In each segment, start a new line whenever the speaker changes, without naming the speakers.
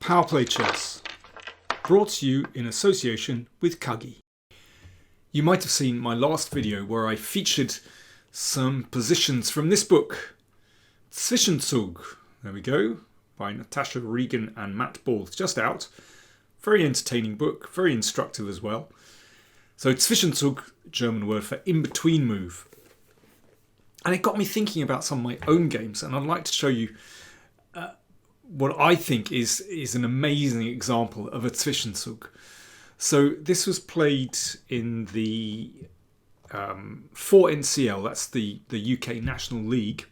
PowerPlayChess, brought to you in association with Kagi. You might have seen my last video where I featured some positions from this book, Zwischenzug, there we go, by Natasha Regan and Matt Ball. It's just out. Very entertaining book, very instructive as well. So Zwischenzug, German word for in-between move. And it got me thinking about some of my own games, and I'd like to show you what I think is an amazing example of a Zwischenzug. So this was played in the 4NCL, that's the UK National League.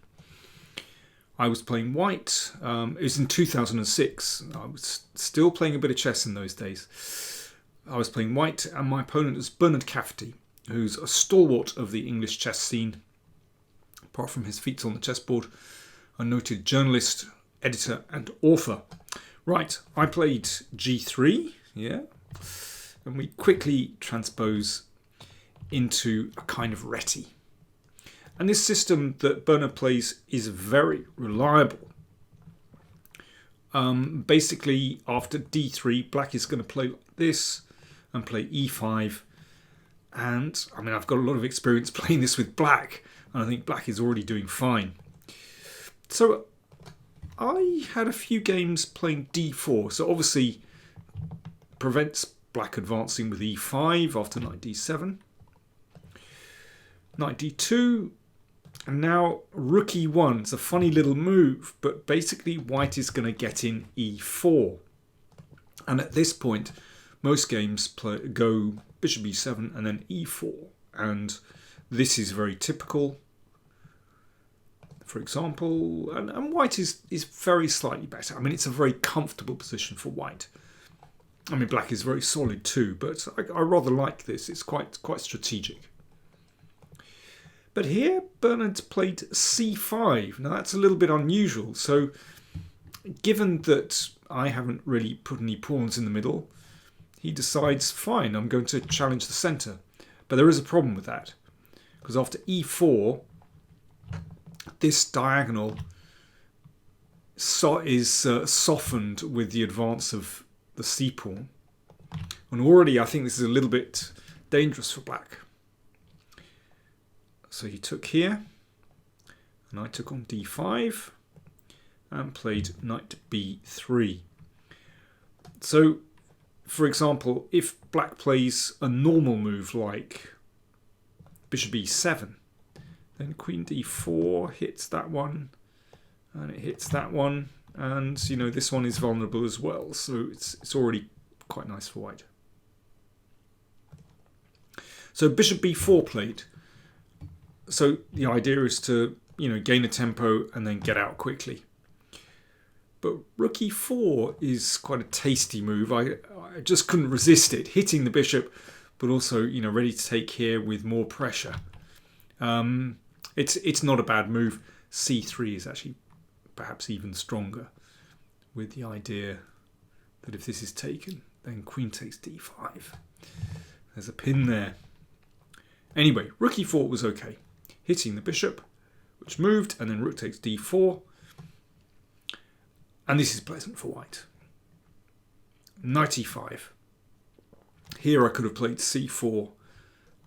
I was playing white. It was in 2006. I was still playing a bit of chess in those days. I was playing white, and my opponent was Bernard Cafferty, who's a stalwart of the English chess scene. Apart from his feats on the chessboard, a noted journalist, editor and author. Right, I played g3, yeah, and we quickly transpose into a kind of reti. And this system that Bernard plays is very reliable. Basically, after d3, black is going to play like this and play e5. And, I mean, I've got a lot of experience playing this with black, and I think black is already doing fine. So I had a few games playing d4, so obviously prevents black advancing with e5 after knight d7, knight d2, and now rook e1. It's a funny little move, but basically white is going to get in e4. And at this point, most games go bishop e7 and then e4, and this is very typical. For example, and white is very slightly better. I mean, it's a very comfortable position for white. I mean, black is very solid too, but I rather like this. It's quite strategic. But here, Bernard played c5. Now, that's a little bit unusual. So, given that I haven't really put any pawns in the middle, he decides, fine, I'm going to challenge the centre. But there is a problem with that, because after e4, this diagonal is softened with the advance of the c-pawn. And already I think this is a little bit dangerous for black. So he took here, and I took on d5 and played knight b3. So, for example, if black plays a normal move like bishop e7, then queen d4 hits that one, and it hits that one, and you know this one is vulnerable as well, so it's already quite nice for white. So bishop b4 played. So the idea is to gain a tempo and then get out quickly. But rook e4 is quite a tasty move. I just couldn't resist it, hitting the bishop, but also ready to take here with more pressure. It's not a bad move. c3 is actually perhaps even stronger, with the idea that if this is taken, then queen takes d5. There's a pin there. Anyway, rook e4 was okay. Hitting the bishop, which moved, and then rook takes d4. And this is pleasant for white. Knight e5. Here I could have played c4.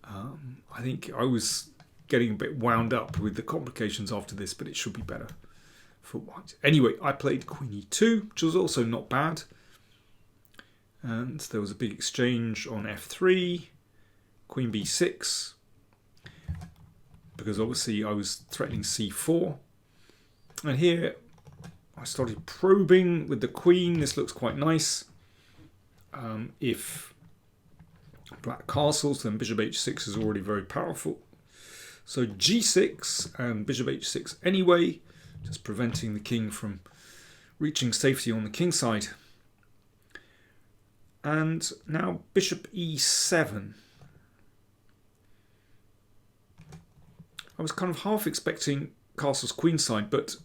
I think I was getting a bit wound up with the complications after this, but it should be better for white. Anyway, I played queen e2, which was also not bad. And there was a big exchange on f3, queen b6, because obviously I was threatening c4. And here I started probing with the queen. This looks quite nice. If black castles, then bishop h6 is already very powerful. So g6 and bishop h6 anyway, just preventing the king from reaching safety on the king side. And now bishop e7. I was kind of half expecting castle's queenside, but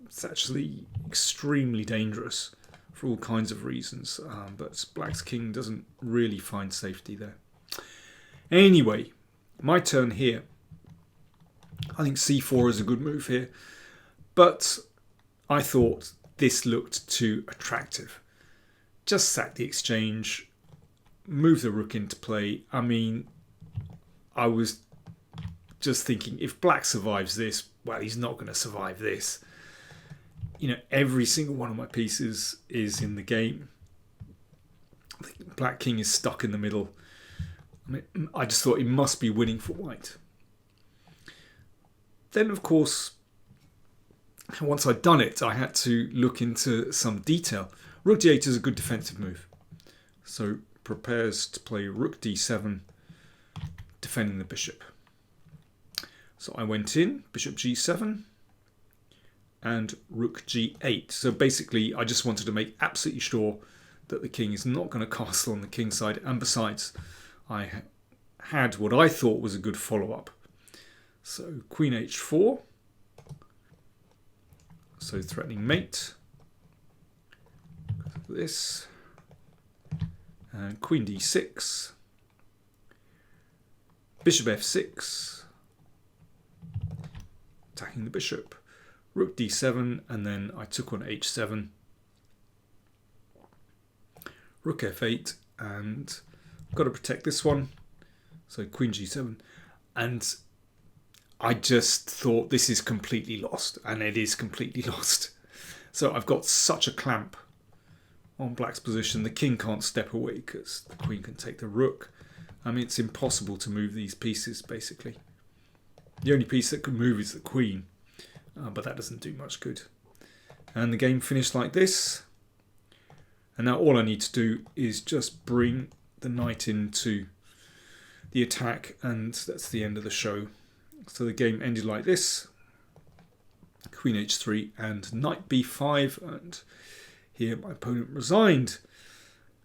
it's actually extremely dangerous for all kinds of reasons. But black's king doesn't really find safety there. Anyway, my turn here. I think c4 is a good move here, but I thought this looked too attractive. just sack the exchange, move the rook into play. I mean, I was just thinking, if black survives this, well, he's not going to survive this. You know, every single one of my pieces is in the game. The black king is stuck in the middle. I mean, I just thought he must be winning for white. Then, of course, once I'd done it, I had to look into some detail. Rook d8 is a good defensive move. So prepares to play rook d7, defending the bishop. So I went in, bishop g7, and rook g8. So basically, I just wanted to make absolutely sure that the king is not going to castle on the king side. And besides, I had what I thought was a good follow-up. So queen h4. So threatening mate. This. And queen d6. Bishop f6. Attacking the bishop. Rook d7, and then I took on h7. Rook f8, and I've got to protect this one. So queen g7. And I just thought this is completely lost, and it is completely lost. So I've got such a clamp on black's position. The king can't step away because the queen can take the rook. I mean, it's impossible to move these pieces, basically. The only piece that can move is the queen, but that doesn't do much good. And the game finished like this. And now all I need to do is just bring the knight into the attack, and that's the end of the show. So the game ended like this. Queen h3 and knight b5, and here my opponent resigned.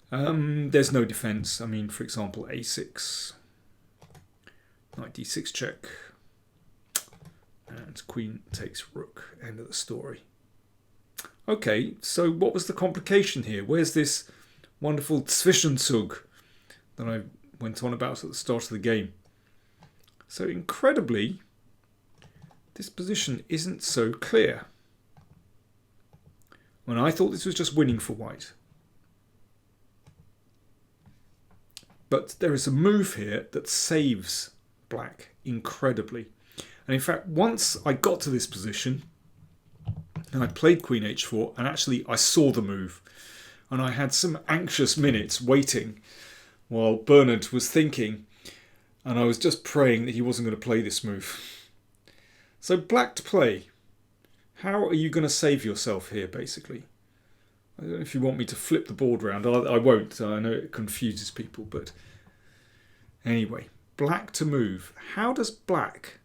There's no defense. I mean, for example, a6, knight d6 check, and queen takes rook. End of the story. Okay, so what was the complication here? Where's this wonderful Zwischenzug that I went on about at the start of the game? So incredibly, this position isn't so clear. When I thought this was just winning for white. But there is a move here that saves black incredibly. And in fact, once I got to this position, and I played queen h4, and actually I saw the move. And I had some anxious minutes waiting while Bernard was thinking, and I was just praying that he wasn't going to play this move. So black to play. How are you going to save yourself here, basically? I don't know if you want me to flip the board round. I won't. I know it confuses people, but anyway, black to move. How does black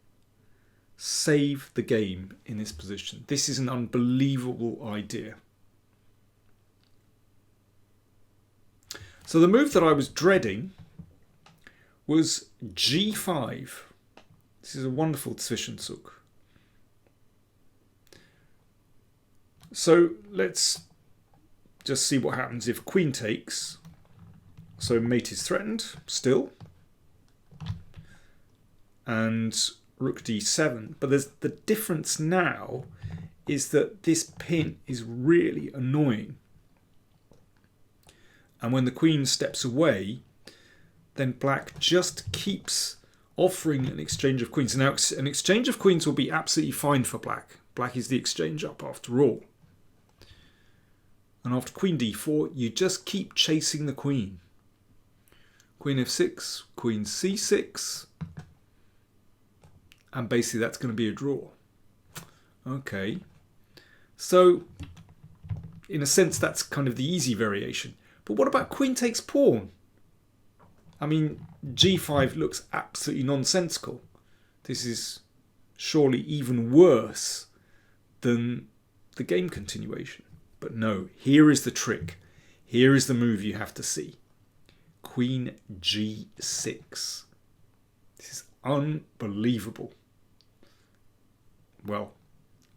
save the game in this position? This is an unbelievable idea. So the move that I was dreading was g5. This is a wonderful Zwischenzug. So let's just see what happens if queen takes. So mate is threatened still. And rook d7. But there's the difference now is that this pin is really annoying. And when the queen steps away, then black just keeps offering an exchange of queens. Now, an exchange of queens will be absolutely fine for black. Black is the exchange up after all. And after queen d4, you just keep chasing the queen. Queen f6, queen c6. And basically that's going to be a draw. Okay. So, in a sense, that's kind of the easy variation. But what about queen takes pawn? I mean, g5 looks absolutely nonsensical. This is surely even worse than the game continuation. But no, here is the trick. Here is the move you have to see. Queen g6. This is unbelievable. Well,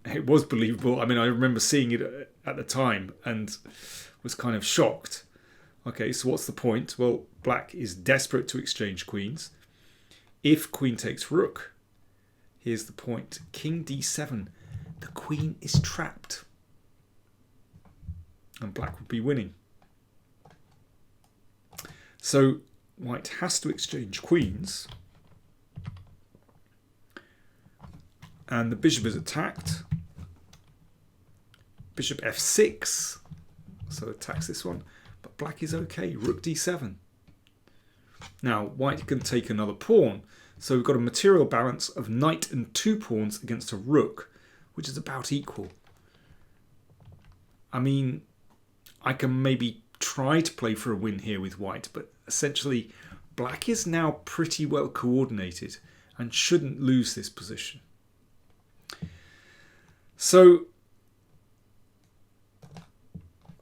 it was believable. I mean, I remember seeing it at the time and was kind of shocked. Okay, so what's the point? Well, black is desperate to exchange queens. If queen takes rook, here's the point. King d7. The queen is trapped. And black would be winning. So white has to exchange queens. And the bishop is attacked. Bishop f6. So attacks this one. But black is okay. Rook d7. Now white can take another pawn. So we've got a material balance of knight and 2 pawns against a rook, which is about equal. I mean, I can maybe try to play for a win here with white, but essentially black is now pretty well coordinated and shouldn't lose this position. So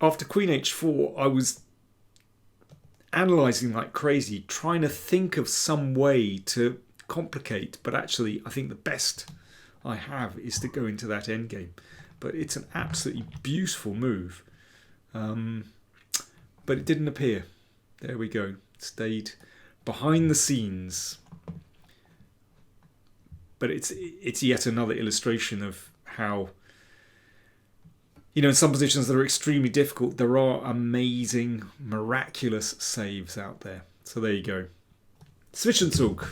after queen h4, I was analysing like crazy, trying to think of some way to complicate, but actually I think the best I have is to go into that endgame. But it's an absolutely beautiful move. But it didn't appear. There we go. It stayed behind the scenes. But it's yet another illustration of how, you know, in some positions that are extremely difficult, there are amazing, miraculous saves out there. So there you go. Zwischenzug.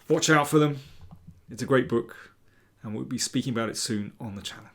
Watch out for them. It's a great book, and we'll be speaking about it soon on the channel.